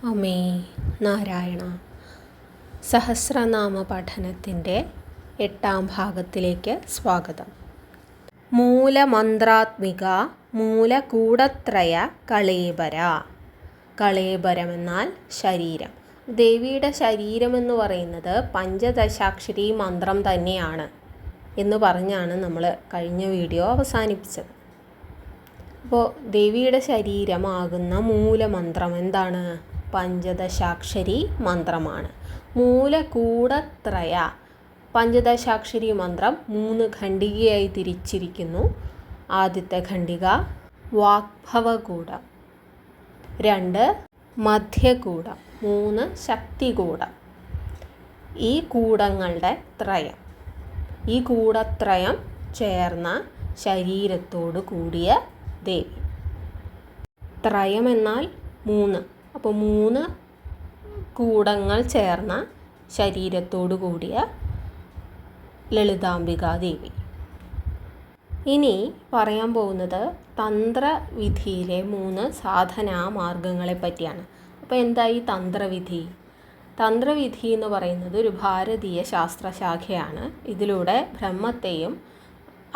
അമേ നാരായണ. സഹസ്രനാമ പഠനത്തിൻ്റെ 8ാം ഭാഗത്തിലേക്ക് സ്വാഗതം. മൂലമന്ത്രാത്മിക മൂലകൂടത്രയ കളേബര. കളേബരമെന്നാൽ ശരീരം. ദേവിയുടെ ശരീരമെന്ന് പറയുന്നത് പഞ്ചദശാക്ഷരി മന്ത്രം തന്നെയാണ് എന്ന് പറഞ്ഞാണ് നമ്മൾ കഴിഞ്ഞ വീഡിയോ അവസാനിപ്പിച്ചത്. അപ്പോൾ ദേവിയുടെ ശരീരമാകുന്ന മൂലമന്ത്രം എന്താണ്? പഞ്ചദശാക്ഷരി മന്ത്രമാണ്. മൂലകൂടത്രയ. പഞ്ചദശാക്ഷരി മന്ത്രം 3 ഖണ്ഡികയായി തിരിച്ചിരിക്കുന്നു. ആദ്യത്തെ ഖണ്ഡിക വാഗ്ഭവകൂടം, 2 മധ്യകൂടം, 3 ശക്തികൂടം. ഈ കൂടങ്ങളുടെ ത്രയം, ഈ കൂടത്രയം ചേർന്ന ശരീരത്തോട് കൂടിയ ദേവി. ത്രയം എന്നാൽ 3. അപ്പോൾ 3 കൂടങ്ങൾ ചേർന്ന ശരീരത്തോടു കൂടിയ ലളിതാംബികാ ദേവി. ഇനി പറയാൻ പോകുന്നത് തന്ത്രവിധിയിലെ 3 സാധനാ മാർഗങ്ങളെ പറ്റിയാണ്. അപ്പോൾ എന്തായി തന്ത്രവിധി? തന്ത്രവിധി എന്ന് പറയുന്നത് ഒരു ഭാരതീയ ശാസ്ത്രശാഖയാണ്. ഇതിലൂടെ ബ്രഹ്മത്തെയും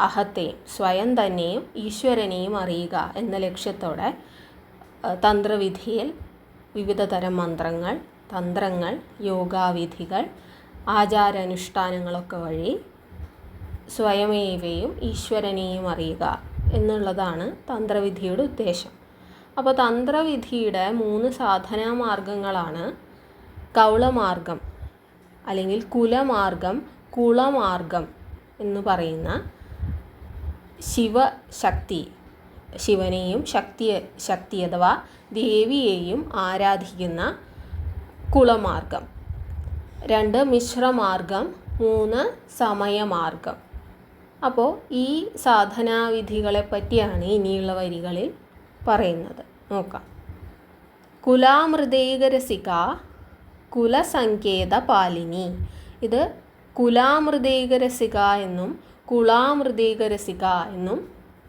അഹത്തെയും സ്വയം തന്നെയും ഈശ്വരനെയും അറിയുക എന്ന ലക്ഷ്യത്തോടെ തന്ത്രവിധിയിൽ വിവിധ തരം മന്ത്രങ്ങൾ, തന്ത്രങ്ങൾ, യോഗാവിധികൾ, ആചാരാനുഷ്ഠാനങ്ങളൊക്കെ വഴി സ്വയമേവയും ഈശ്വരനെയും അറിയുക എന്നുള്ളതാണ് തന്ത്രവിധിയുടെ ഉദ്ദേശം. അപ്പോൾ തന്ത്രവിധിയുടെ 3 സാധനാ മാർഗങ്ങളാണ് കൗളമാർഗം അല്ലെങ്കിൽ കുലമാർഗം, കുളമാർഗം എന്ന് പറയുന്ന ശിവശക്തി, ശിവനെയും ശക്തി അഥവാ ദേവിയെയും ആരാധിക്കുന്ന കുളമാർഗം, 2 മിശ്രമാർഗം, 3 സമയമാർഗം. അപ്പോൾ ഈ സാധനാവിധികളെ പറ്റിയാണ് ഇനിയുള്ള വരികളിൽ പറയുന്നത്. നോക്കാം. കുലാമൃതൈകരസിക കുലസങ്കേത പാലിനി. ഇത് കുലാമൃതൈകരസിക എന്നും കുളാമൃതൈകരസിക എന്നും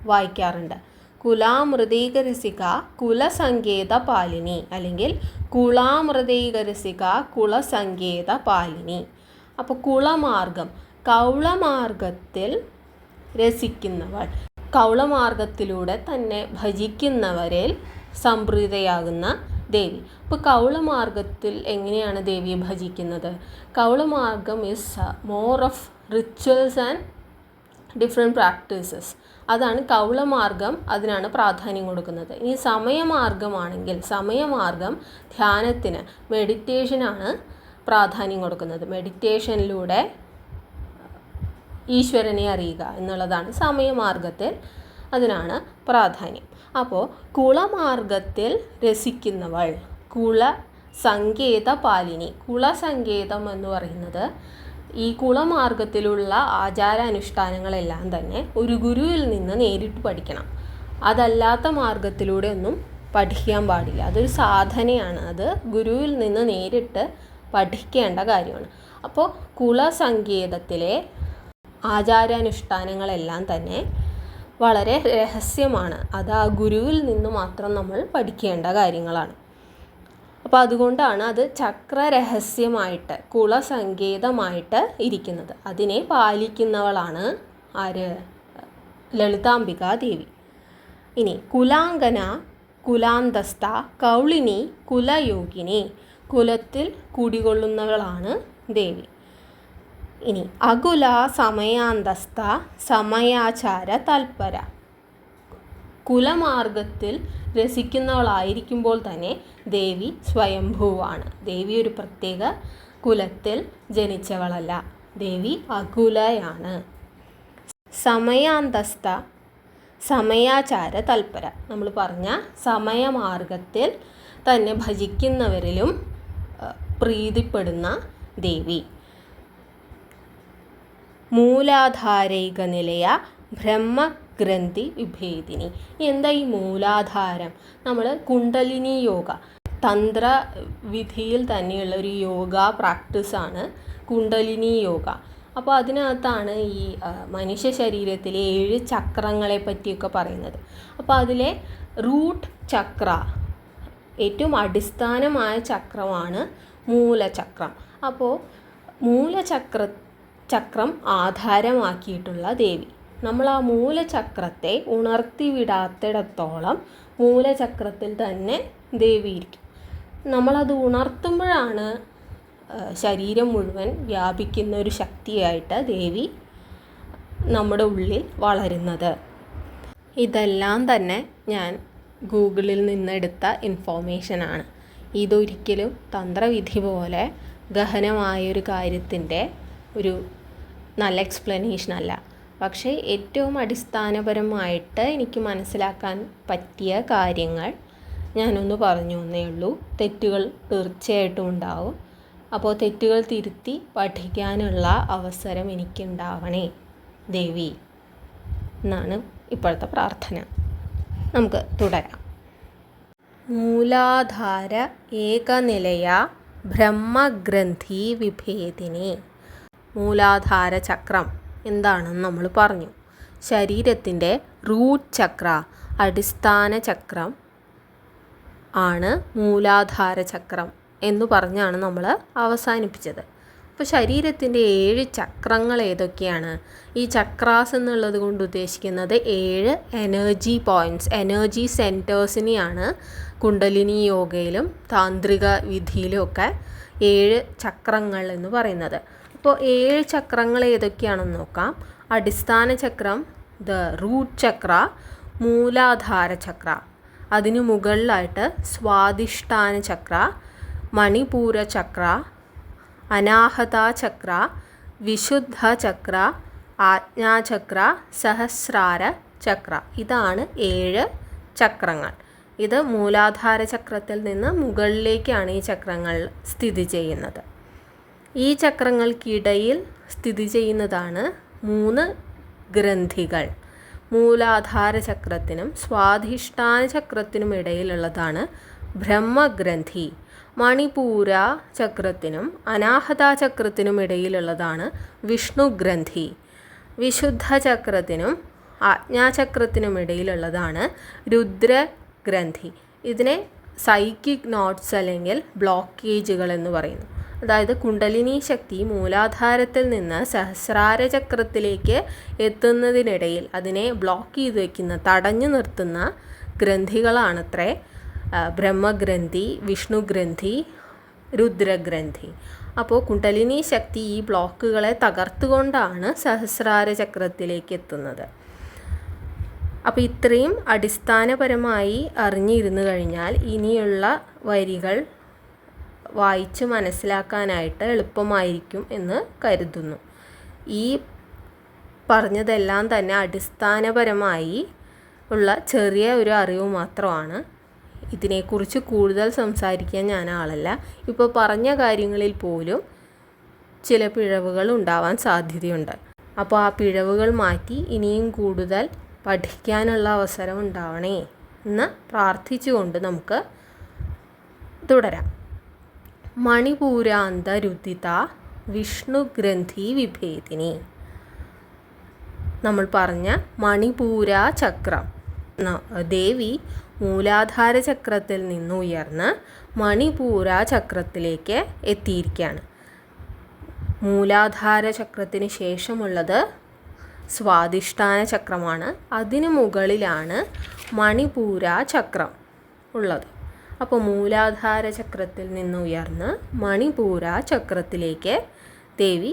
വായിക്കാറുണ്ട്. കുലാമൃതൈകരസിക കുലസങ്കേത പാലിനി അല്ലെങ്കിൽ കുളാമൃതൈകരസിക കുലസങ്കേത പാലിനി. അപ്പോൾ കുളമാർഗം, കൗളമാർഗത്തിൽ രസിക്കുന്നവൾ, കൗളമാർഗത്തിലൂടെ തന്നെ ഭജിക്കുന്നവരിൽ സംപ്രീതയാകുന്ന ദേവി. അപ്പോൾ കൗളമാർഗത്തിൽ എങ്ങനെയാണ് ദേവിയെ ഭജിക്കുന്നത്? കൗളമാർഗം is more of rituals and different practices. അതാണ് കൗളമാർഗം, അതിനാണ് പ്രാധാന്യം കൊടുക്കുന്നത്. ഇനി സമയമാർഗമാണെങ്കിൽ സമയമാർഗം ധ്യാനത്തിന്, മെഡിറ്റേഷനാണ് പ്രാധാന്യം കൊടുക്കുന്നത്. മെഡിറ്റേഷനിലൂടെ ഈശ്വരനെ അറിയുക എന്നുള്ളതാണ് സമയമാർഗത്തിൽ, അതിനാണ് പ്രാധാന്യം. അപ്പോൾ കുളമാർഗത്തിൽ രസിക്കുന്നവൾ കുളസങ്കേത പാലിനി. കുളസങ്കേതം എന്ന് പറയുന്നത് ഈ കുളമാർഗത്തിലുള്ള ആചാരാനുഷ്ഠാനങ്ങളെല്ലാം തന്നെ ഒരു ഗുരുവിൽ നിന്ന് നേരിട്ട് പഠിക്കണം. അതല്ലാത്ത മാർഗത്തിലൂടെ ഒന്നും പഠിക്കാൻ പാടില്ല. അതൊരു സാധനയാണ്. അത് ഗുരുവിൽ നിന്ന് നേരിട്ട് പഠിക്കേണ്ട കാര്യമാണ്. അപ്പോൾ കുളസങ്കേതത്തിലെ ആചാരാനുഷ്ഠാനങ്ങളെല്ലാം തന്നെ വളരെ രഹസ്യമാണ്. അത് ആ ഗുരുവിൽ നിന്ന് മാത്രം നമ്മൾ പഠിക്കേണ്ട കാര്യങ്ങളാണ്. അപ്പോൾ അതുകൊണ്ടാണ് അത് ചക്രരഹസ്യമായിട്ട്, കുളസങ്കേതമായിട്ട് ഇരിക്കുന്നത്. അതിനെ പാലിക്കുന്നവളാണ് ആര്? ലളിതാംബികാ ദേവി. ഇനി കുലാംഗന കുലാന്തസ്ഥ കൗളിനി കുലയോഗിനി. കുലത്തിൽ കുടികൊള്ളുന്നവളാണ് ദേവി. ഇനി അകുല സമയാന്തസ്ഥ സമയാചാര തൽപര. കുലമാർഗത്തിൽ രസിക്കുന്നവളായിരിക്കുമ്പോൾ തന്നെ ദേവി സ്വയംഭൂവാണ്. ദേവി ഒരു പ്രത്യേക കുലത്തിൽ ജനിച്ചവളല്ല. ദേവി അകുലയാണ്. സമയാന്തസ്ഥ സമയാചാര തൽപര. നമ്മൾ പറഞ്ഞ സമയമാർഗത്തിൽ തന്നെ ഭജിക്കുന്നവരിലും പ്രീതിപ്പെടുന്ന ദേവി. മൂലാധാരൈക നിലയ ബ്രഹ്മഗ്രന്ഥി വിഭേദിനി. എന്താ ഈ മൂലാധാരം? നമ്മൾ കുണ്ടലിനി യോഗ, തന്ത്രവിധിയിൽ തന്നെയുള്ള ഒരു യോഗ പ്രാക്ടീസാണ് കുണ്ടലിനി യോഗ. അപ്പോൾ അതിനകത്താണ് ഈ മനുഷ്യ ശരീരത്തിലെ 7 ചക്രങ്ങളെ പറ്റിയൊക്കെ പറയുന്നത്. അപ്പോൾ അതിലെ റൂട്ട് ചക്ര ഏറ്റവും അടിസ്ഥാനമായ ചക്രമാണ് മൂലചക്രം. അപ്പോൾ ചക്രം ആധാരമാക്കിയിട്ടുള്ള ദേവി. നമ്മൾ ആ മൂലചക്രത്തെ ഉണർത്തിവിടാത്തിടത്തോളം മൂലചക്രത്തിൽ തന്നെ ദേവി ഇരിക്കും. നമ്മളത് ഉണർത്തുമ്പോഴാണ് ശരീരം മുഴുവൻ വ്യാപിക്കുന്ന ഒരു ശക്തിയായിട്ട് ദേവി നമ്മുടെ ഉള്ളിൽ വളരുന്നത്. ഇതെല്ലാം തന്നെ ഞാൻ ഗൂഗിളിൽ നിന്നെടുത്ത ഇൻഫോർമേഷനാണ്. ഇതൊരിക്കലും തന്ത്രവിധി പോലെ ഗഹനമായൊരു കാര്യത്തിൻ്റെ ഒരു നല്ല എക്സ്പ്ലനേഷനല്ല. പക്ഷേ ഏറ്റവും അടിസ്ഥാനപരമായിട്ട് എനിക്ക് മനസ്സിലാക്കാൻ പറ്റിയ കാര്യങ്ങൾ ഞാനൊന്ന് പറഞ്ഞു എന്നേ ഉള്ളൂ. തെറ്റുകൾ തീർച്ചയായിട്ടും ഉണ്ടാവും. അപ്പോൾ തെറ്റുകൾ തിരുത്തി പഠിക്കാനുള്ള അവസരം എനിക്കുണ്ടാവണേ ദേവി എന്നാണ് ഇപ്പോഴത്തെ പ്രാർത്ഥന. നമുക്ക് തുടരാം. മൂലാധാര ഏകനിലയ ബ്രഹ്മഗ്രന്ഥി വിഭേദിനി. മൂലാധാര ചക്രം എന്താണെന്ന് നമ്മൾ പറഞ്ഞു. ശരീരത്തിൻ്റെ റൂട്ട് ചക്ര, അടിസ്ഥാന ചക്രം ആണ് മൂലാധാര ചക്രം എന്ന് പറഞ്ഞാണ് നമ്മൾ അവസാനിപ്പിച്ചത്. അപ്പോൾ ശരീരത്തിൻ്റെ 7 ചക്രങ്ങൾ ഏതൊക്കെയാണ്? ഈ ചക്രാസ് എന്നുള്ളത് കൊണ്ട് ഉദ്ദേശിക്കുന്നത് 7 എനർജി പോയിൻറ്റ്സ്, എനർജി സെൻറ്റേഴ്സിനെയാണ് കുണ്ടലിനി യോഗയിലും താന്ത്രിക വിധിയിലും ഒക്കെ 7 ചക്രങ്ങൾ എന്ന് പറയുന്നത്. അപ്പോൾ 7 ചക്രങ്ങൾ ഏതൊക്കെയാണെന്ന് നോക്കാം. അടിസ്ഥാന ചക്രം, ദ റൂട്ട് ചക്ര, മൂലാധാര ചക്ര, അതിനു മുകളിലായിട്ട് സ്വാധിഷ്ഠാന ചക്ര, മണിപൂര ചക്ര, അനാഹത ചക്ര, വിശുദ്ധ ചക്ര, ആജ്ഞാചക്ര, സഹസ്രാര ചക്ര. ഇതാണ് 7 ചക്രങ്ങൾ. ഇത് മൂലാധാര ചക്രത്തിൽ നിന്ന് മുകളിലേക്കാണ് ഈ ചക്രങ്ങൾ സ്ഥിതി ചെയ്യുന്നത്. ഈ ചക്രങ്ങൾക്കിടയിൽ സ്ഥിതി ചെയ്യുന്നതാണ് 3 ഗ്രന്ഥികൾ. മൂലാധാര ചക്രത്തിനും സ്വാധിഷ്ഠാന ചക്രത്തിനും ഇടയിലുള്ളതാണ് ബ്രഹ്മഗ്രന്ഥി. മണിപൂര ചക്രത്തിനും അനാഹത ചക്രത്തിനും ഇടയിലുള്ളതാണ് വിഷ്ണുഗ്രന്ഥി. വിശുദ്ധ ചക്രത്തിനും ആജ്ഞാചക്രത്തിനും ഇടയിലുള്ളതാണ് രുദ്രഗ്രന്ഥി. ഇതിനെ സൈക്കിക് നോട്ട്സ് അല്ലെങ്കിൽ ബ്ലോക്കേജുകൾ എന്ന് പറയുന്നു. അതായത് കുണ്ടലിനി ശക്തി മൂലാധാരത്തിൽ നിന്ന് സഹസ്രാര ചക്രത്തിലേക്ക് എത്തുന്നതിനിടയിൽ അതിനെ ബ്ലോക്ക് ചെയ്ത് വയ്ക്കുന്ന, തടഞ്ഞു നിർത്തുന്ന ഗ്രന്ഥികളാണത്രേ ബ്രഹ്മഗ്രന്ഥി, വിഷ്ണുഗ്രന്ഥി, രുദ്രഗ്രന്ഥി. അപ്പോൾ കുണ്ടലിനി ശക്തി ഈ ബ്ലോക്കുകളെ തകർത്തുകൊണ്ടാണ് സഹസ്രാര ചക്രത്തിലേക്ക് എത്തുന്നത്. അപ്പോൾ ഇത്രയും അടിസ്ഥാനപരമായി അറിഞ്ഞിരുന്നു കഴിഞ്ഞാൽ ഇനിയുള്ള വരികൾ വായിച്ച് മനസ്സിലാക്കാനായിട്ട് എളുപ്പമായിരിക്കും എന്ന് കരുതുന്നു. ഈ പറഞ്ഞതെല്ലാം തന്നെ അടിസ്ഥാനപരമായി ഉള്ള ചെറിയ ഒരു അറിവ് മാത്രമാണ്. ഇതിനെക്കുറിച്ച് കൂടുതൽ സംസാരിക്കാൻ ഞാൻ ആളല്ല. ഇപ്പോൾ പറഞ്ഞ കാര്യങ്ങളിൽ പോലും ചില പിഴവുകൾ ഉണ്ടാവാൻ സാധ്യതയുണ്ട്. അപ്പോൾ ആ പിഴവുകൾ മാറ്റി ഇനിയും കൂടുതൽ പഠിക്കാനുള്ള അവസരം ഉണ്ടാവണേ എന്ന് പ്രാർത്ഥിച്ചുകൊണ്ട് നമുക്ക് തുടരാം. മണിപൂരാന്തരുദിത വിഷ്ണുഗ്രന്ഥി വിഭേദിനി. നമ്മൾ പറഞ്ഞ മണിപൂര ചക്രം, ദേവി മൂലാധാര ചക്രത്തിൽ നിന്ന് ഉയർന്ന് മണിപൂര ചക്രത്തിലേക്ക് എത്തിയിരിക്കുകയാണ്. മൂലാധാര ചക്രത്തിന് ശേഷമുള്ളത് സ്വാധിഷ്ഠാന ചക്രമാണ്. അതിനു മുകളിലാണ് മണിപൂര ചക്രം ഉള്ളത്. അപ്പോൾ മൂലാധാര ചക്രത്തിൽ നിന്ന് ഉയർന്ന് മണിപൂര ചക്രത്തിലേക്ക് ദേവി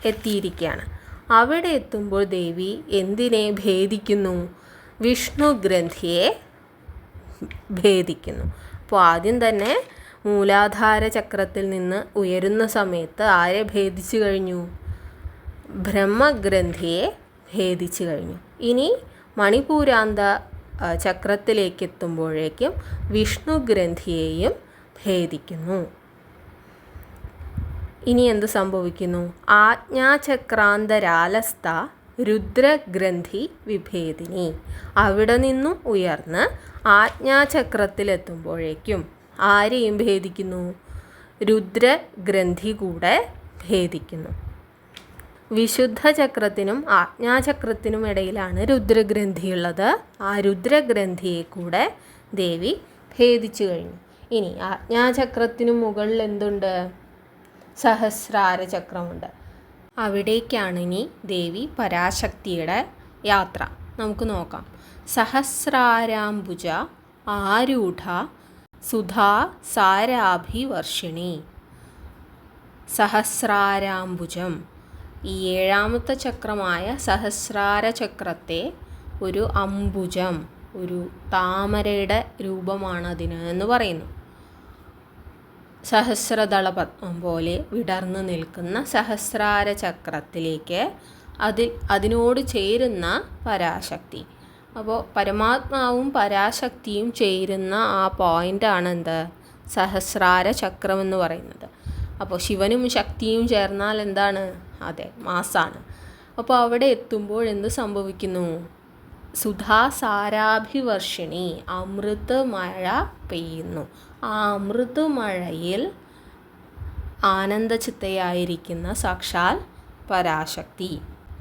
എത്തിയിരിക്കുകയാണ്. അവിടെ എത്തുമ്പോൾ ദേവി എന്തിനെ ഭേദിക്കുന്നു? വിഷ്ണുഗ്രന്ഥിയെ ഭേദിക്കുന്നു. അപ്പോൾ ആദ്യം തന്നെ മൂലാധാര ചക്രത്തിൽ നിന്ന് ഉയരുന്ന സമയത്ത് ആരെ ഭേദിച്ചു കഴിഞ്ഞു? ബ്രഹ്മഗ്രന്ഥിയെ ഭേദിച്ചു കഴിഞ്ഞു. ഇനി മണിപൂരാന്ത ചക്രത്തിലേക്ക് എത്തുമ്പോഴേക്കും വിഷ്ണുഗ്രന്ഥിയെയും ഭേദിക്കുന്നു. ഇനി എന്ത് സംഭവിക്കുന്നു? ആജ്ഞാചക്രാന്തരാലസ്ഥ രുദ്രഗ്രന്ഥി വിഭേദിനി. അവിടെ നിന്നും ഉയർന്ന് ആജ്ഞാചക്രത്തിലെത്തുമ്പോഴേക്കും ആരെയും ഭേദിക്കുന്നു? രുദ്രഗ്രന്ഥി കൂടെ ഭേദിക്കുന്നു. വിശുദ്ധ ചക്രത്തിനും ആജ്ഞാചക്രത്തിനും ഇടയിലാണ് രുദ്രഗ്രന്ഥിയുള്ളത്. ആ രുദ്രഗ്രന്ഥിയെ കൂടെ ദേവി ഭേദിച്ചു കഴിഞ്ഞു. ഇനി ആജ്ഞാചക്രത്തിനു മുകളിൽ എന്തുണ്ട്? സഹസ്രാര ചക്രമുണ്ട്. അവിടേക്കാണ് ഇനി ദേവി പരാശക്തിയുടെ യാത്ര. നമുക്ക് നോക്കാം. സഹസ്രാരാംബുജ ആരൂഢ സുധാ സാരാഭിവർഷിണി. സഹസ്രാരാംബുജം, ഈ 7ാമത്തെ ചക്രമായ സഹസ്രാര ചക്രത്തെ ഒരു അംബുജം, ഒരു താമരയുടെ രൂപമാണ് അതിന് എന്ന് പറയുന്നു. സഹസ്രദള പത്മം പോലെ വിടർന്നു നിൽക്കുന്ന സഹസ്രാര ചക്രത്തിലേക്ക് അതിനോട് ചേരുന്ന പരാശക്തി. അപ്പോൾ പരമാത്മാവും പരാശക്തിയും ചേരുന്ന ആ പോയിൻ്റാണ് എന്ത്? സഹസ്രാര ചക്രം എന്ന് പറയുന്നത്. അപ്പോൾ ശിവനും ശക്തിയും ചേർന്നാൽ എന്താണ്? അതെ, മാസാണ്. അപ്പോൾ അവിടെ എത്തുമ്പോൾ എന്ത് സംഭവിക്കുന്നു? സുധാ സാരാഭിവർഷിണി, അമൃത് മഴ പെയ്യുന്നു. ആ അമൃത് മഴയിൽ ആനന്ദചിത്തയായിരിക്കുന്ന സാക്ഷാൽ പരാശക്തി.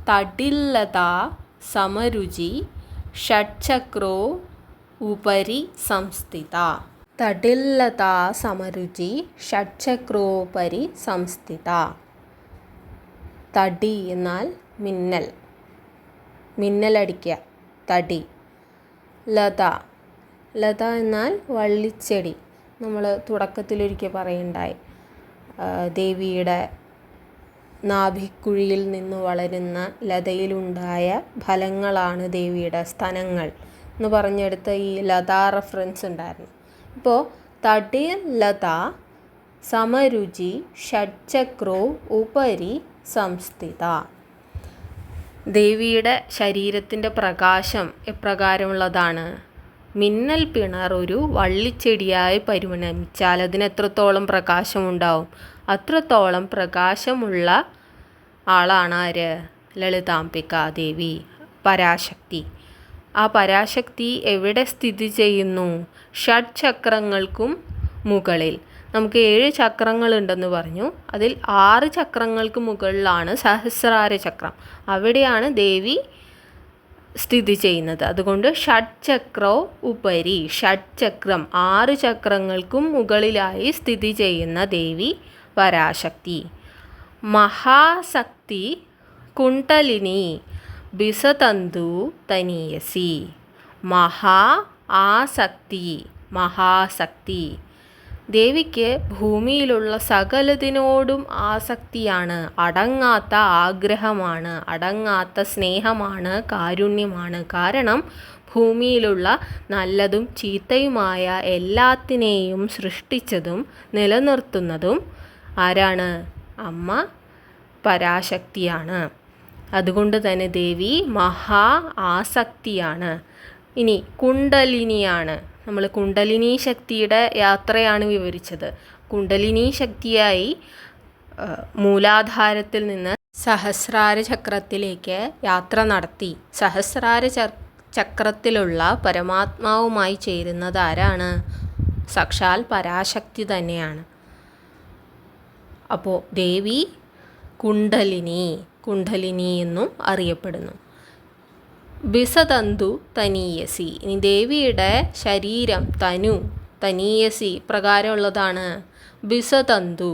തടില്ലത സമരുചി ഷഡ്ചക്രോ ഉപരി സംസ്ഥിത. തടില്ലത സമരുചി ഷഡ്ചക്രോപരി സംസ്ഥിത. തടി എന്നാൽ മിന്നൽ, മിന്നലടിക്കുക, തടി. ലത, ലത എന്നാൽ വള്ളിച്ചെടി. നമ്മൾ തുടക്കത്തിലൊരിക്കൽ പറയുണ്ടായി, ദേവിയുടെ നാഭിക്കുഴിയിൽ നിന്ന് വളരുന്ന ലതയിലുണ്ടായ ഫലങ്ങളാണ് ദേവിയുടെ സ്തനങ്ങൾ എന്ന് പറഞ്ഞെടുത്ത ഈ ലത റെഫറൻസ് ഉണ്ടായിരുന്നു. ഇപ്പോൾ തടി ലത സമരുചി ഷഡ്ചക്രോ ഉപരി സംസ്ഥിത. ദേവിയുടെ ശരീരത്തിൻ്റെ പ്രകാശം എപ്രകാരമുള്ളതാണ്? മിന്നൽ പിണർ ഒരു വള്ളിച്ചെടിയായി പരിണമിച്ചാൽ അതിന് എത്രത്തോളം പ്രകാശമുണ്ടാവും? അത്രത്തോളം പ്രകാശമുള്ള ആളാണ് ആര്? ലളിതാംബിക ദേവി, പരാശക്തി. ആ പരാശക്തി എവിടെ സ്ഥിതി ചെയ്യുന്നു? ഷഡ്ചക്രങ്ങൾക്കും മുകളിൽ. നമുക്ക് 7 ചക്രങ്ങളുണ്ടെന്ന് പറഞ്ഞു. അതിൽ 6 ചക്രങ്ങൾക്ക് മുകളിലാണ് സഹസ്രാര ചക്രം. അവിടെയാണ് ദേവി സ്ഥിതി ചെയ്യുന്നത്. അതുകൊണ്ട് ഷഡ്ചക്രോ ഉപരി, ഷഡ്ചക്രം 6 ചക്രങ്ങൾക്കും മുകളിലായി സ്ഥിതി ചെയ്യുന്ന ദേവി പരാശക്തി. മഹാശക്തി കുണ്ഡലിനി ബിസതന്തു തനീയസി. ആസക്തി, മഹാശക്തി. ദേവിക്ക് ഭൂമിയിലുള്ള സകലതിനോടും ആസക്തിയാണ്, അടങ്ങാത്ത ആഗ്രഹമാണ്, അടങ്ങാത്ത സ്നേഹമാണ്, കാരുണ്യമാണ്. കാരണം ഭൂമിയിലുള്ള നല്ലതും ചീത്തയുമായ എല്ലാത്തിനെയും സൃഷ്ടിച്ചതും നിലനിർത്തുന്നതും ആരാണ്? അമ്മ പരാശക്തിയാണ്. അതുകൊണ്ട് തന്നെ ദേവി ആസക്തിയാണ്. ഇനി കുണ്ഡലിനിയാണ്. നമ്മൾ കുണ്ഡലിനി ശക്തിയുടെ യാത്രയാണ് വിവരിച്ചത്. കുണ്ഡലിനി ശക്തിയായി മൂലാധാരത്തിൽ നിന്ന് സഹസ്രാര ചക്രത്തിലേക്ക് യാത്ര നടത്തി. സഹസ്രാര ചക്രത്തിലുള്ള പരമാത്മാവുമായി ചേരുന്നത് ആരാണ്? സാക്ഷാൽ പരാശക്തി തന്നെയാണ്. അപ്പോൾ ദേവി കുണ്ഡലിനി എന്നും അറിയപ്പെടുന്നു. ബിസതന്തു തനീയസി. ഇനി ദേവിയുടെ ശരീരം തനീയസി പ്രകാരമുള്ളതാണ്. ബിസതന്തു,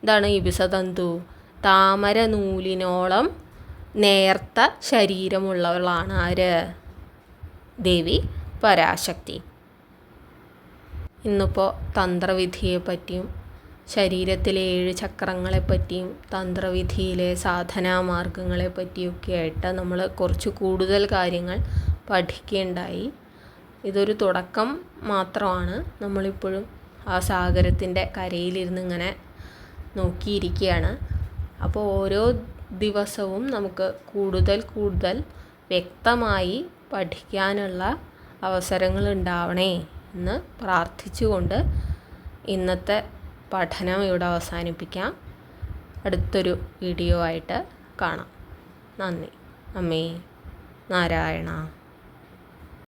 ഇതാണ് ഈ ബിസതന്തു. താമര നൂലിനോളം നേർത്ത ശരീരമുള്ളവളാണ് ആര്? ദേവി പരാശക്തി. ഇന്നിപ്പോൾ തന്ത്രവിധിയെപ്പറ്റിയും ശരീരത്തിലെ 7 ചക്രങ്ങളെപ്പറ്റിയും തന്ത്രവിധിയിലെ സാധനാമാർഗങ്ങളെപ്പറ്റിയൊക്കെ ആയിട്ട് നമ്മൾ കുറച്ച് കൂടുതൽ കാര്യങ്ങൾ പഠിക്കുകയുണ്ടായി. ഇതൊരു തുടക്കം മാത്രമാണ്. നമ്മളിപ്പോഴും ആ സാഗരത്തിൻ്റെ കരയിലിരുന്ന് ഇങ്ങനെ നോക്കിയിരിക്കുകയാണ്. അപ്പോൾ ഓരോ ദിവസവും നമുക്ക് കൂടുതൽ വ്യക്തമായി പഠിക്കാനുള്ള അവസരങ്ങൾ ഉണ്ടാവണേ എന്ന് പ്രാർത്ഥിച്ചുകൊണ്ട് ഇന്നത്തെ പഠനം ഇവിടെ അവസാനിപ്പിക്കാം. അടുത്തൊരു വീഡിയോ ആയിട്ട് കാണാം. നന്ദി. അമ്മേ നാരായണ.